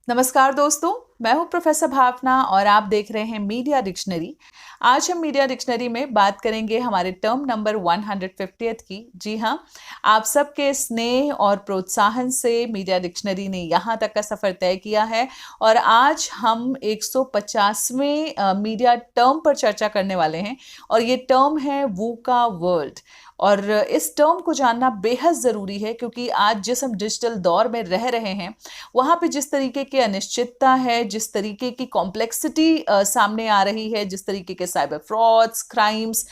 नमस्कार दोस्तों, मैं हूं प्रोफेसर भावना और आप देख रहे हैं मीडिया डिक्शनरी। आज हम मीडिया डिक्शनरी में बात करेंगे हमारे टर्म नंबर 150th की। जी हाँ, आप सबके स्नेह और प्रोत्साहन से मीडिया डिक्शनरी ने यहाँ तक का सफ़र तय किया है और आज हम 150वें मीडिया टर्म पर चर्चा करने वाले हैं और ये टर्म है वूका वर्ल्ड। और इस टर्म को जानना बेहद ज़रूरी है क्योंकि आज जिस हम डिजिटल दौर में रह रहे हैं वहाँ पे जिस तरीके की अनिश्चितता है, जिस तरीके की कॉम्प्लेक्सिटी सामने आ रही है, जिस तरीके के साइबर फ्रॉड्स, क्राइम्स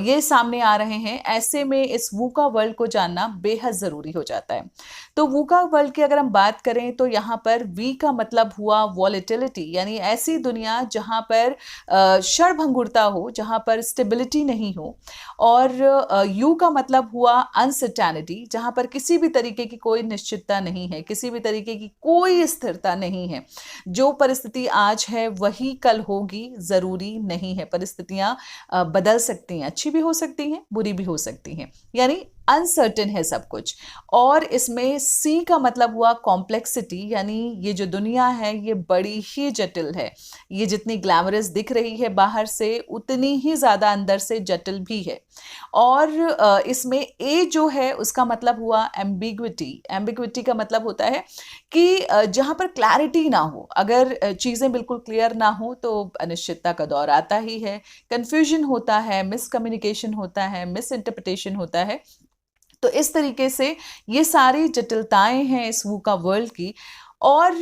ये सामने आ रहे हैं, ऐसे में इस वूका वर्ल्ड को जानना बेहद ज़रूरी हो जाता है। तो वूका वर्ल्ड की अगर हम बात करें तो यहाँ पर वी का मतलब हुआ वॉलेटिलिटी, यानी ऐसी दुनिया जहाँ पर क्षणभंगुरता हो, जहाँ पर स्टेबिलिटी नहीं हो, और यू का मतलब हुआ अनसर्टेनिटी, जहां पर किसी भी तरीके की कोई निश्चितता नहीं है, किसी भी तरीके की कोई स्थिरता नहीं है। जो परिस्थिति आज है वही कल होगी, जरूरी नहीं है। परिस्थितियां बदल सकती हैं, अच्छी भी हो सकती हैं, बुरी भी हो सकती हैं, यानी अनसर्टेन है सब कुछ। और इसमें सी का मतलब हुआ कॉम्प्लेक्सिटी, यानी ये जो दुनिया है ये बड़ी ही जटिल है। ये जितनी ग्लैमरस दिख रही है बाहर से उतनी ही ज़्यादा अंदर से जटिल भी है। और इसमें ए जो है उसका मतलब हुआ एम्बिग्विटी। एम्बिग्विटी का मतलब होता है कि जहाँ पर क्लैरिटी ना हो, अगर चीज़ें बिल्कुल क्लियर ना हो तो अनिश्चितता का दौर आता ही है, कन्फ्यूजन होता है, मिसकम्युनिकेशन होता है, मिस इंटरप्रिटेशन होता है। तो इस तरीके से ये सारी जटिलताएं हैं इस वूका वर्ल्ड की। और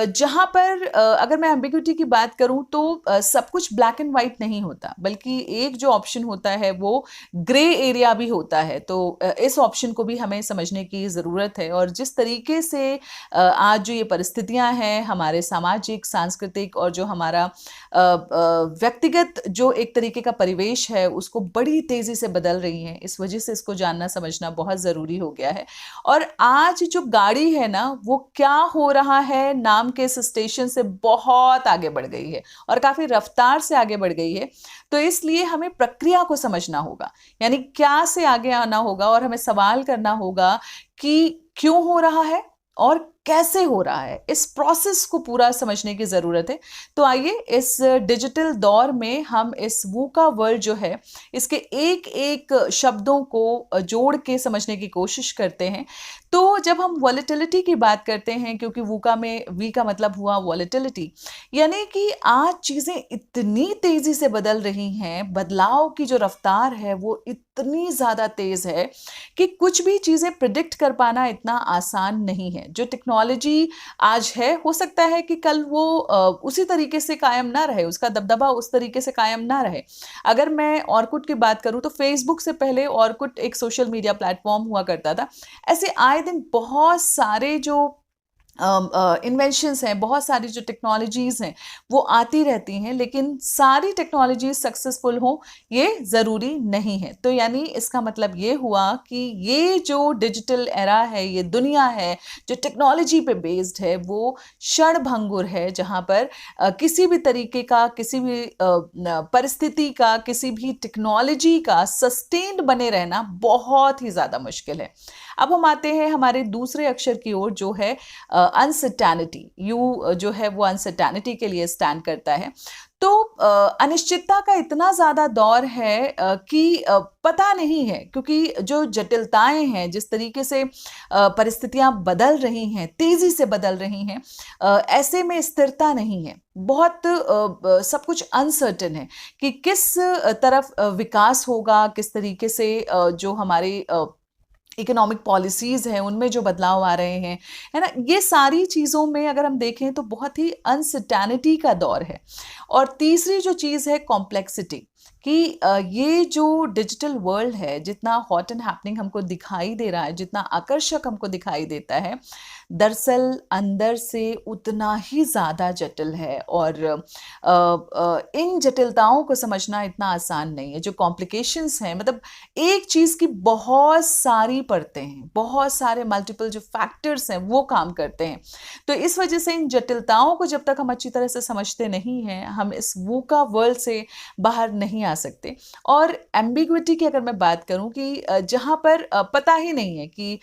जहाँ पर अगर मैं एम्बिग्विटी की बात करूँ तो सब कुछ ब्लैक एंड वाइट नहीं होता, बल्कि एक जो ऑप्शन होता है वो ग्रे एरिया भी होता है। तो इस ऑप्शन को भी हमें समझने की ज़रूरत है। और जिस तरीके से आज जो ये परिस्थितियाँ हैं, हमारे सामाजिक, सांस्कृतिक और जो हमारा व्यक्तिगत जो एक तरीके का परिवेश है उसको बड़ी तेज़ी से बदल रही हैं, इस वजह से इसको जानना समझना बहुत ज़रूरी हो गया है। और आज जो गाड़ी है ना वो क्या हो रहा है नाम के इस स्टेशन से बहुत आगे बढ़ गई है और काफ़ी रफ्तार से आगे बढ़ गई है। तो इसलिए हमें प्रक्रिया को समझना होगा, यानी क्या से आगे आना होगा और हमें सवाल करना होगा कि क्यों हो रहा है और कैसे हो रहा है। इस प्रोसेस को पूरा समझने की ज़रूरत है। तो आइए इस डिजिटल दौर में हम इस वूका वर्ल्ड जो है इसके एक एक शब्दों को जोड़ के समझने की कोशिश करते हैं। तो जब हम वॉलेटिलिटी की बात करते हैं, क्योंकि वूका में वी का मतलब हुआ वॉलेटिलिटी, यानी कि आज चीज़ें इतनी तेज़ी से बदल रही हैं, बदलाव की जो रफ्तार है वो इतनी ज़्यादा तेज़ है कि कुछ भी चीज़ें प्रिडिक्ट कर पाना इतना आसान नहीं है। जो टेक्नोलॉजी आज है हो सकता है कि कल वो उसी तरीके से कायम ना रहे, उसका दबदबा उस तरीके से कायम ना रहे। अगर मैं ऑर्कुट की बात करूं तो फेसबुक से पहले ऑर्कुट एक सोशल मीडिया प्लेटफॉर्म हुआ करता था। ऐसे आए दिन बहुत सारे जो इन्वेंशंस हैं, बहुत सारी जो टेक्नोलॉजीज़ हैं वो आती रहती हैं, लेकिन सारी टेक्नोलॉजीज सक्सेसफुल हो ये ज़रूरी नहीं है। तो यानी इसका मतलब ये हुआ कि ये जो डिजिटल एरा है, ये दुनिया है जो टेक्नोलॉजी पे बेस्ड है, वो क्षणभंगुर है, जहाँ पर किसी भी तरीके का, किसी भी परिस्थिति का, किसी भी टेक्नोलॉजी का सस्टेन्ड बने रहना बहुत ही ज़्यादा मुश्किल है। अब हम आते हैं हमारे दूसरे अक्षर की ओर जो है अनसर्टेनिटी। यू जो है वो अनसर्टेनिटी के लिए स्टैंड करता है। तो अनिश्चितता का इतना ज़्यादा दौर है कि पता नहीं है, क्योंकि जो जटिलताएं हैं, जिस तरीके से परिस्थितियां बदल रही हैं, तेज़ी से बदल रही हैं, ऐसे में स्थिरता नहीं है। बहुत सब कुछ अनसर्टेन है कि किस तरफ विकास होगा, किस तरीके से जो हमारे इकोनॉमिक पॉलिसीज़ हैं उनमें जो बदलाव आ रहे हैं, है ना, ये सारी चीज़ों में अगर हम देखें तो बहुत ही अनसर्टेनिटी का दौर है। और तीसरी जो चीज़ है कॉम्प्लेक्सिटी, कि ये जो डिजिटल वर्ल्ड है जितना हॉट एंड हैपनिंग हमको दिखाई दे रहा है, जितना आकर्षक हमको दिखाई देता है, दरअसल अंदर से उतना ही ज़्यादा जटिल है। और इन जटिलताओं को समझना इतना आसान नहीं है। जो कॉम्प्लिकेशंस हैं, मतलब एक चीज़ की बहुत सारी परतें हैं, बहुत सारे मल्टीपल जो फैक्टर्स हैं वो काम करते हैं। तो इस वजह से इन जटिलताओं को जब तक हम अच्छी तरह से समझते नहीं हैं, हम इस वूका वर्ल्ड से बाहर नहीं आ सकते। और एम्बिग्विटी की अगर मैं बात करूं कि जहां पर पता ही नहीं है कि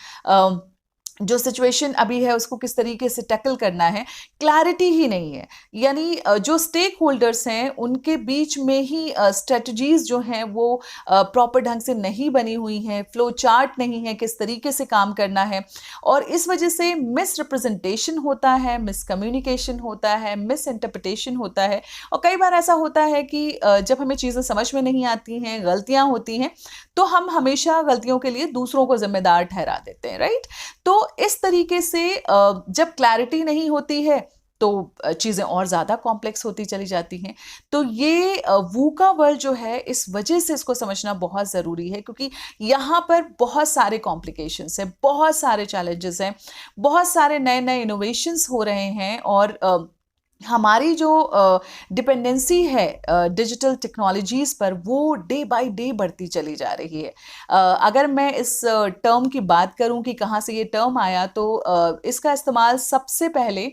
जो सिचुएशन अभी है उसको किस तरीके से टैकल करना है, क्लैरिटी ही नहीं है। यानी जो स्टेक होल्डर्स हैं उनके बीच में ही स्ट्रेटजीज जो हैं वो प्रॉपर ढंग से नहीं बनी हुई हैं, फ्लो चार्ट नहीं है किस तरीके से काम करना है, और इस वजह से मिस रिप्रेजेंटेशन होता है, मिस कम्युनिकेशन होता है, मिस इंटरप्रिटेशन होता है। और कई बार ऐसा होता है कि जब हमें चीज़ें समझ में नहीं आती हैं, गलतियां होती हैं, तो हम हमेशा गलतियों के लिए दूसरों को जिम्मेदार ठहरा देते हैं, राइट। तो इस तरीके से जब क्लैरिटी नहीं होती है तो चीज़ें और ज़्यादा कॉम्प्लेक्स होती चली जाती हैं। तो ये वूका वर्ल्ड जो है, इस वजह से इसको समझना बहुत ज़रूरी है, क्योंकि यहाँ पर बहुत सारे कॉम्प्लिकेशंस हैं, बहुत सारे चैलेंजेस हैं, बहुत सारे नए नए इनोवेशंस हो रहे हैं, और हमारी जो डिपेंडेंसी है डिजिटल टेक्नोलॉजीज़ पर, वो डे बाय डे बढ़ती चली जा रही है। अगर मैं इस टर्म की बात करूं कि कहाँ से ये टर्म आया, तो इसका इस्तेमाल सबसे पहले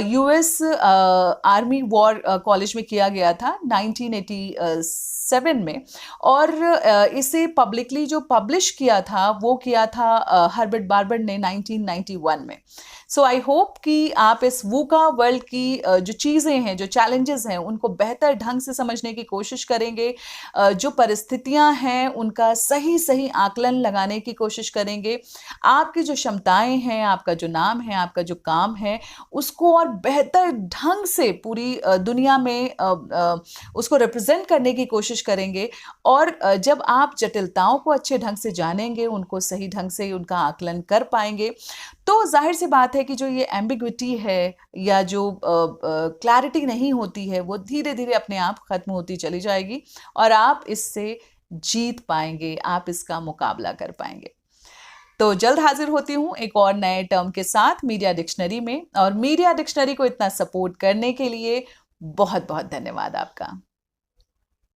यूएस आर्मी वॉर कॉलेज में किया गया था 1987 में, और इसे पब्लिकली जो पब्लिश किया था वो किया था हर्बर्ट बार्बर ने 1991 में। सो आई होप कि आप इस वूका वर्ल्ड की जो चीज़ें हैं, जो चैलेंजेस हैं, उनको बेहतर ढंग से समझने की कोशिश करेंगे, जो परिस्थितियां हैं उनका सही सही आकलन लगाने की कोशिश करेंगे, आपकी जो क्षमताएं हैं, आपका जो नाम है, आपका जो काम है, उसको और बेहतर ढंग से पूरी दुनिया में उसको रिप्रेजेंट करने की कोशिश करेंगे। और जब आप जटिलताओं को अच्छे ढंग से जानेंगे, उनको सही ढंग से उनका आकलन कर पाएंगे, तो जाहिर सी बात है कि जो ये एम्बिग्विटी है या जो क्लैरिटी नहीं होती है, वो धीरे धीरे अपने आप खत्म होती चली जाएगी, और आप इससे जीत पाएंगे, आप इसका मुकाबला कर पाएंगे। तो जल्द हाजिर होती हूँ एक और नए टर्म के साथ मीडिया डिक्शनरी में, और मीडिया डिक्शनरी को इतना सपोर्ट करने के लिए बहुत बहुत धन्यवाद आपका।